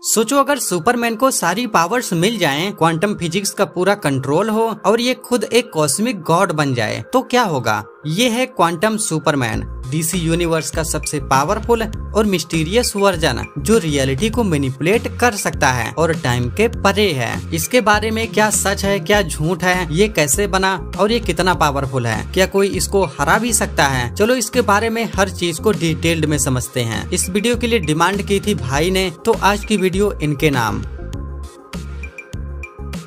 सोचो अगर सुपरमैन को सारी पावर्स मिल जाएं, क्वांटम फिजिक्स का पूरा कंट्रोल हो और ये खुद एक कॉस्मिक गॉड बन जाए तो क्या होगा। ये है क्वांटम सुपरमैन, डीसी यूनिवर्स का सबसे पावरफुल और मिस्टीरियस वर्जन जो रियलिटी को मैनिपुलेट कर सकता है और टाइम के परे है। इसके बारे में क्या सच है क्या झूठ है, ये कैसे बना और ये कितना पावरफुल है, क्या कोई इसको हरा भी सकता है। चलो इसके बारे में हर चीज को डिटेल्ड में समझते हैं। इस वीडियो के लिए डिमांड की थी भाई ने, तो आज की वीडियो इनके नाम।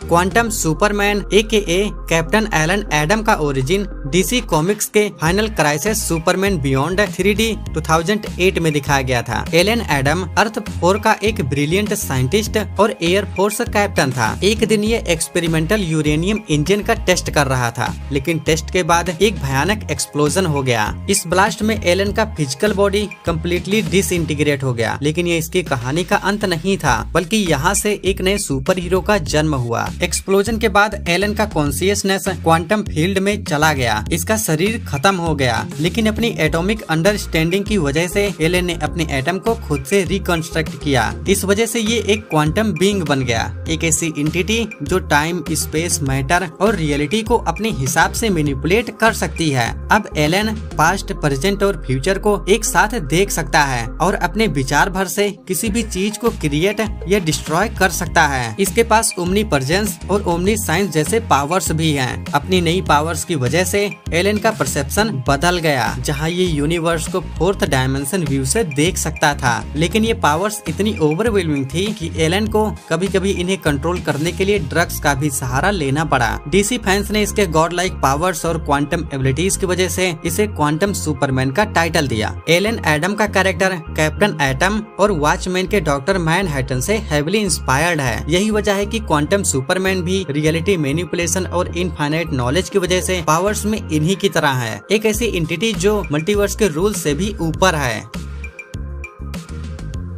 Quantum Superman AKA Captain Allen Adam का ओरिजिन डीसी कॉमिक्स के Final Crisis Superman Beyond 3D 2008 में दिखाया गया था। एलन एडम अर्थ 4 का एक ब्रिलियंट साइंटिस्ट और एयर फोर्स कैप्टन था। एक दिन ये एक्सपेरिमेंटल यूरेनियम इंजन का टेस्ट कर रहा था, लेकिन टेस्ट के बाद एक भयानक एक्सप्लोजन हो गया। इस ब्लास्ट में एलन का फिजिकल बॉडी कम्प्लीटली डिसइंटीग्रेट हो गया। लेकिन ये इसकी कहानी का अंत नहीं था, बल्कि यहाँ से एक नए सुपर हीरो का जन्म हुआ। एक्सप्लोजन के बाद एलन का कॉन्शियसनेस क्वांटम फील्ड में चला गया। इसका शरीर खत्म हो गया, लेकिन अपनी एटॉमिक अंडरस्टैंडिंग की वजह से एलन ने अपने एटम को खुद से रिकंस्ट्रक्ट किया। इस वजह से ये एक क्वांटम बीइंग बन गया, एक ऐसी एंटिटी जो टाइम, स्पेस, मैटर और रियलिटी को अपने हिसाब से मैनिपुलेट कर सकती है। अब एलन पास्ट, प्रेजेंट और फ्यूचर को एक साथ देख सकता है और अपने विचार भर से किसी भी चीज को क्रिएट या डिस्ट्रॉय कर सकता है। इसके पास ओमनी प्रेजेंस और ओमनी साइंस जैसे पावर्स भी हैं। अपनी नई पावर्स की वजह से एलन का परसेप्शन बदल गया, जहां ये यूनिवर्स को 4th डायमेंशन व्यू से देख सकता था। लेकिन ये पावर्स इतनी ओवरवेलमिंग थी कि एलन को कभी कभी इन्हें कंट्रोल करने के लिए ड्रग्स का भी सहारा लेना पड़ा। डीसी फैंस ने इसके गॉड लाइक पावर्स और क्वांटम एबिलिटीज की वजह से इसे क्वांटम सुपरमैन का टाइटल दिया। एलन एडम का कैरेक्टर कैप्टन एटम और वॉचमैन के डॉक्टर मैनहट्टन से हेविली इंस्पायर्ड है। यही वजह है कि क्वांटम सुपरमैन भी रियलिटी मैनिपुलेशन और इनफाइनाइट नॉलेज की वजह से पावर्स में इन्हीं की तरह है, एक ऐसी एंटिटी जो मल्टीवर्स के रूल से भी ऊपर है।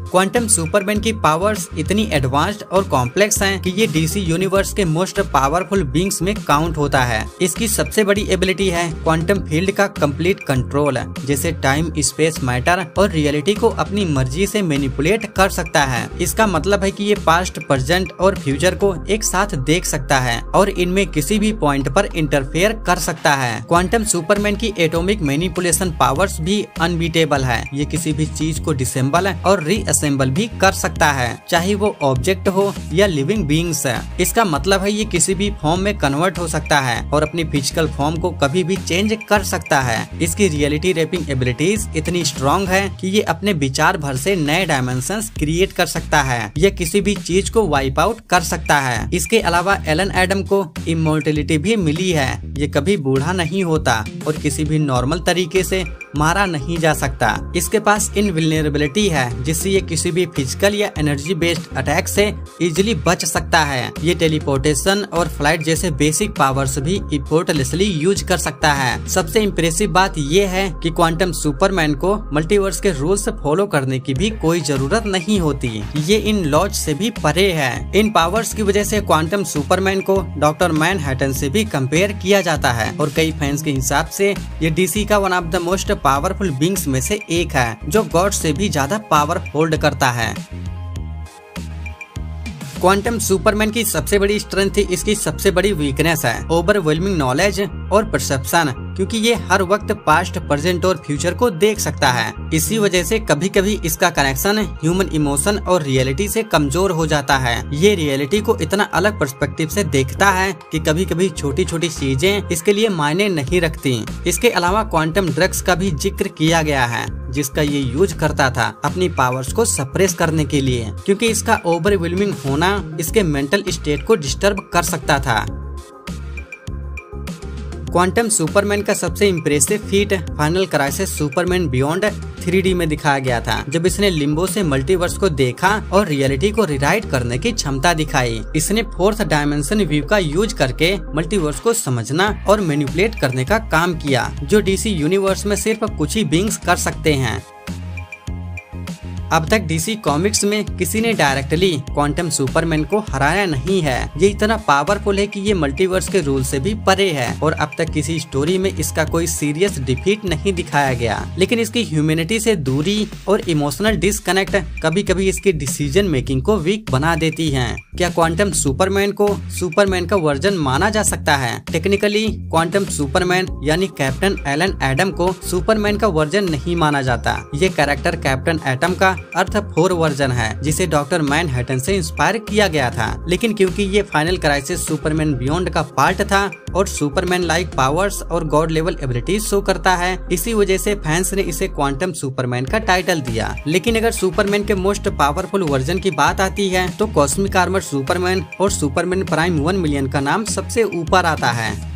क्वांटम सुपरमैन की पावर्स इतनी एडवांस्ड और कॉम्प्लेक्स हैं कि ये डीसी यूनिवर्स के मोस्ट पावरफुल बीइंग्स में काउंट होता है। इसकी सबसे बड़ी एबिलिटी है क्वांटम फील्ड का कंप्लीट कंट्रोल, जैसे टाइम, स्पेस, मैटर और रियलिटी को अपनी मर्जी से मैनिपुलेट कर सकता है। इसका मतलब है कि ये पास्ट, प्रेजेंट और फ्यूचर को एक साथ देख सकता है और इनमें किसी भी पॉइंट पर इंटरफेयर कर सकता है। क्वांटम सुपरमैन की एटॉमिक मैनिपुलेशन पावर्स भी अनबीटेबल है। ये किसी भी चीज को डिसेंबल और रीअसेंबल भी कर सकता है, चाहे वो ऑब्जेक्ट हो या लिविंग बीइंग्स। इसका मतलब है ये किसी भी फॉर्म में कन्वर्ट हो सकता है और अपनी फिजिकल फॉर्म को कभी भी चेंज कर सकता है। इसकी रियलिटी रैपिंग एबिलिटीज इतनी स्ट्रॉन्ग है कि ये अपने विचार भर से नए डायमेंशंस क्रिएट कर सकता है या किसी भी चीज को वाइप आउट कर सकता है। इसके अलावा एलन एडम को इमोर्टलिटी भी मिली है। ये कभी बूढ़ा नहीं होता और किसी भी नॉर्मल तरीके से मारा नहीं जा सकता। इसके पास इनविल्नरेबिलिटी है, जिससे ये किसी भी फिजिकल या एनर्जी बेस्ड अटैक से इजीली बच सकता है। ये टेलीपोर्टेशन और फ्लाइट जैसे बेसिक पावर्स भी इफोर्टलेसली यूज कर सकता है। सबसे इम्प्रेसिव बात ये है कि क्वांटम सुपरमैन को मल्टीवर्स के रूल्स फॉलो करने की भी कोई जरूरत नहीं होती। ये इन लॉज से भी परे है। इन पावर्स की वजह से क्वांटम सुपरमैन को डॉक्टर मैनहट्टन से भी कंपेयर किया जाता है और कई फैंस के हिसाब से ये डीसी का one of the most powerful beings में से एक है, जो गॉड से भी ज्यादा पावर होल्ड करता है। क्वांटम सुपरमैन की सबसे बड़ी स्ट्रेंथ इसकी सबसे बड़ी वीकनेस है ओवरवेलमिंग नॉलेज और परसेप्शन, क्योंकि ये हर वक्त पास्ट, प्रेजेंट और फ्यूचर को देख सकता है। इसी वजह से कभी कभी इसका कनेक्शन ह्यूमन इमोशन और रियलिटी से कमजोर हो जाता है। ये रियलिटी को इतना अलग पर्सपेक्टिव से देखता है कि कभी कभी छोटी छोटी चीजें इसके लिए मायने नहीं रखती। इसके अलावा क्वांटम ड्रग्स का भी जिक्र किया गया है, जिसका ये यूज करता था अपनी पावर्स को सप्रेस करने के लिए, क्योंकि इसका ओवरवेलमिंग होना इसके मेंटल स्टेट को डिस्टर्ब कर सकता था। क्वांटम सुपरमैन का सबसे impressive feet final Crisis Superman Beyond 3D में दिखाया गया था, जब इसने लिम्बो से मल्टीवर्स को देखा और रियलिटी को रिराइट करने की क्षमता दिखाई। इसने 4th डायमेंशन व्यू का यूज करके मल्टीवर्स को समझना और मैनिपुलेट करने का काम किया, जो डीसी यूनिवर्स में सिर्फ कुछ ही बीइंग्स कर सकते हैं। अब तक डीसी कॉमिक्स में किसी ने डायरेक्टली क्वांटम सुपरमैन को हराया नहीं है। ये इतना पावरफुल है कि ये मल्टीवर्स के रूल से भी परे है और अब तक किसी स्टोरी में इसका कोई सीरियस डिफीट नहीं दिखाया गया। लेकिन इसकी ह्यूमैनिटी से दूरी और इमोशनल डिस्कनेक्ट कभी कभी इसकी डिसीजन मेकिंग को वीक बना देती है। क्या क्वांटम सुपरमैन को सुपरमैन का वर्जन माना जा सकता है? टेक्निकली क्वांटम सुपरमैन यानी कैप्टन एलन एडम को सुपरमैन का वर्जन नहीं माना जाता। ये कैरेक्टर कैप्टन एटम का अर्थ 4 वर्जन है, जिसे डॉक्टर मैनहट्टन से इंस्पायर किया गया था। लेकिन क्योंकि ये फाइनल क्राइसिस सुपरमैन बियॉन्ड का पार्ट था और सुपरमैन लाइक पावर्स और गॉड लेवल एबिलिटीज शो करता है, इसी वजह से फैंस ने इसे क्वांटम सुपरमैन का टाइटल दिया। लेकिन अगर सुपरमैन के मोस्ट पावरफुल वर्जन की बात आती है तो कॉस्मिक आर्मर सुपरमैन और सुपरमैन प्राइम 1 मिलियन का नाम सबसे ऊपर आता है।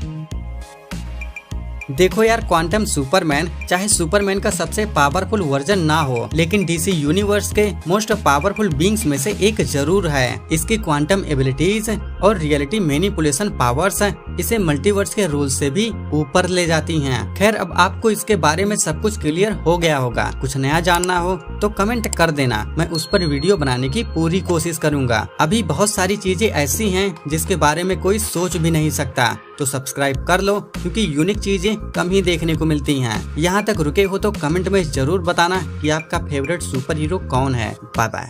देखो यार, क्वांटम सुपरमैन चाहे सुपरमैन का सबसे पावरफुल वर्जन ना हो, लेकिन डीसी यूनिवर्स के मोस्ट पावरफुल बीइंग्स में से एक जरूर है। इसकी क्वांटम एबिलिटीज और रियलिटी मैनिपुलेशन पावर्स इसे मल्टीवर्स के रूल से भी ऊपर ले जाती हैं। खैर, अब आपको इसके बारे में सब कुछ क्लियर हो गया होगा। कुछ नया जानना हो तो कमेंट कर देना, मैं उस पर वीडियो बनाने की पूरी कोशिश करूंगा। अभी बहुत सारी चीजें ऐसी हैं जिसके बारे में कोई सोच भी नहीं सकता, तो सब्सक्राइब कर लो क्योंकि यूनिक चीजें कम ही देखने को मिलती हैं। यहाँ तक रुके हो तो कमेंट में जरूर बताना कि आपका फेवरेट सुपर हीरो कौन है। Bye bye.